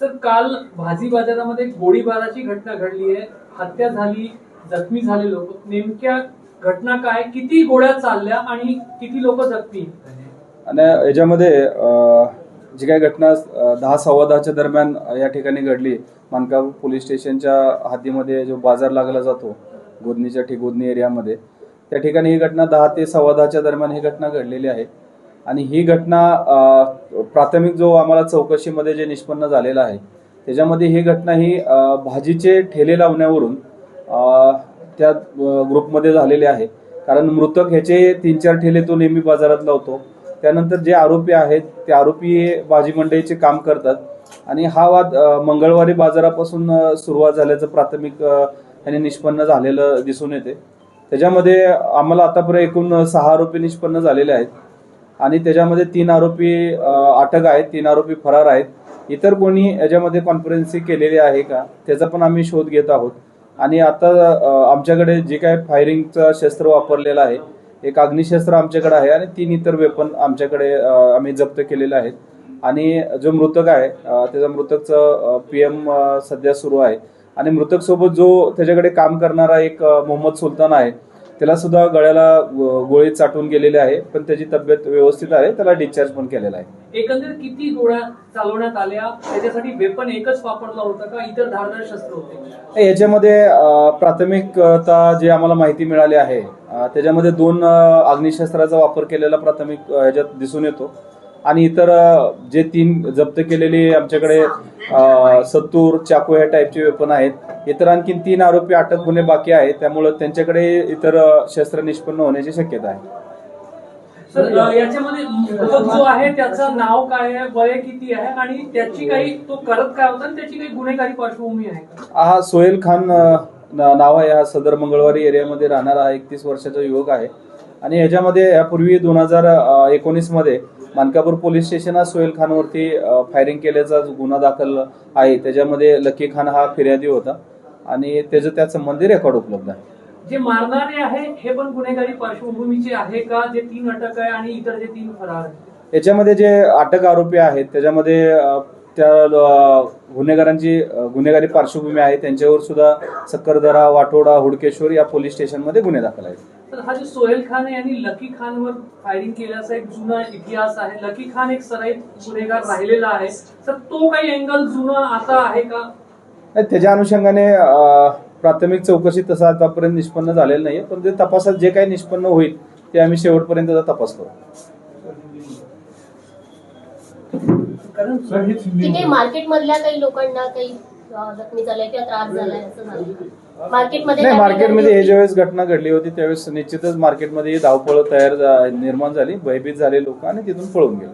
Sir, काल भाजी बाजारामध्ये गोळीबाराची घटना घडली आहे, हत्या झाली, जखमी झाले लोक. नेमक्या घटना काय, किती गोळ्या चालल्या आणि किती लोक जखमी? आणि याच्यामध्ये जी काही घटना 10-10:15 दरम्यान या ठिकाणी घडली, मानकापूर पोलीस स्टेशनच्या हद्दीमध्ये जो बाजार लागला जातो गोदनीच्या गोदनी एरियामध्ये, त्या ठिकाणी ही घटना 10 ते 10:15 दरम्यान ही घटना घडलेली आहे. आणि ही घटना प्राथमिक जो आम्हाला चौकशीमध्ये जे निष्पन्न झालेलं आहे त्याच्यामध्ये ही घटना ही भाजीचे ठेले लावण्यावरून त्या ग्रुपमध्ये झालेली आहे. कारण मृतक ह्याचे 3-4 ठेले तो नेहमी बाजारात लावतो. त्यानंतर जे आरोपी आहेत ते आरोपी भाजी मंडईचे काम करतात आणि हा वाद मंगळवारी बाजारापासून सुरुवात झाल्याचं प्राथमिक यांनी निष्पन्न झालेलं दिसून येते. त्याच्यामध्ये आम्हाला आतापर्यंत एकूण 6 आरोपी निष्पन्न झालेले आहेत आणि त्याच्यामध्ये 3 आरोपी अटक आहेत, 3 आरोपी फरार आहेत. इतर कोणी याच्यामध्ये कॉन्फरन्सी केलेली आहे का त्याचा पण आम्ही शोध घेत आहोत. आणि आता आमच्याकडे जे काय फायरिंगचं शस्त्र वापरलेलं आहे, एक अग्निशस्त्र आमच्याकडे आहे आणि 3 इतर वेपन आमच्याकडे आम्ही जप्त केलेले आहेत. आणि जो मृतक आहे त्याचा मृतकचं PM सध्या सुरू आहे. आणि मृतक सोबत जो त्याच्याकडे काम करणारा एक मोहम्मद सुलतान आहे त्याला सुद्धा गळ्याला गोळी चाटून गेलेली आहे, पण त्याची तब्येत व्यवस्थित आहे, त्याला डिस्चार्ज पण केलेला आहे. एकंदर किती गोळ्या चालवण्यात आल्या, त्याच्यासाठी वेपन एकच वापरला होता का इतर धारदार शस्त्र होते? याच्यामध्ये प्राथमिकता जे आम्हाला माहिती मिळाली आहे त्याच्यामध्ये 2 अग्निशस्त्राचा वापर केलेला प्राथमिक ह्याच्यात दिसून येतो. आणि इतर जे 3 जप्त केलेले आमच्याकडे सत्तूर, चाकू ह्या टाईपचे वेपन आहेत. इतर आणखी 3 आरोपी अटक होणे बाकी आहे, त्यामुळे त्यांच्याकडे इतर शस्त्र निष्पन्न होण्याची शक्यता आहे. सर, याच्यामध्ये मृतक जो आहे त्याचं नाव काय आहे, वय किती आहे आणि त्याची काही तो करत काय होता आणि त्याची काही गुन्हेगारी पार्श्वभूमी आहे का? हा सोहेल खान नाव आहे. हा सदर मंगळवारी एरियामध्ये राहणारा 31 वर्षाचा युवक आहे. आणि याच्यामध्ये यापूर्वी 2019 मध्ये मानकापूर पोलीस स्टेशन हा सोहेल खानवरती फायरिंग केल्याचा गुन्हा दाखल आहे. त्याच्यामध्ये लकी खान हा फिर्यादी होता आणि त्याचं त्या संबंधी रेकॉर्ड उपलब्ध आहे. जे मारणारे आहे हे पण गुन्हेगारी पार्श्वभूमीचे आहे का? जे 3 अटक आहे आणि इतर जे 3 फरार आहेत, याच्यामध्ये जे अटक आरोपी आहेत त्याच्यामध्ये त्या गुन्हेगारांची गुन्हेगारी पार्श्वभूमी आहे. त्यांच्यावर सुद्धा सक्करदरा, वाटोडा, हुडकेश्वर या पोलीस स्टेशनमध्ये गुन्हे दाखल आहेत. तर हा जो सोहेल खान आहे यांनी लकी खानवर फायरिंग केल्याचा एक जुना इतिहास आहे. लकी खान एक सराईत गुन्हेगार राहिलेला आहे, तर तो काही अँगल जुना आता आहे का? त्याच्या अनुषंगाने प्राथमिक चौकशी तसं आतापर्यंत निष्पन्न झालेलं नाहीये, पण ते तपासात जे काही निष्पन्न होईल ते आम्ही शेवटपर्यंत तपास करू. तिथे मार्केटमधल्या काही लोकांना काही जखमी झालाय किंवा त्रास झालाय असं झालं मार्केटमध्ये हे ज्यावेळेस घटना घडली होती त्यावेळेस निश्चितच मार्केटमध्ये धावपळ निर्माण झाली, भयभीत झाले लोक आणि तिथून पळून गेले.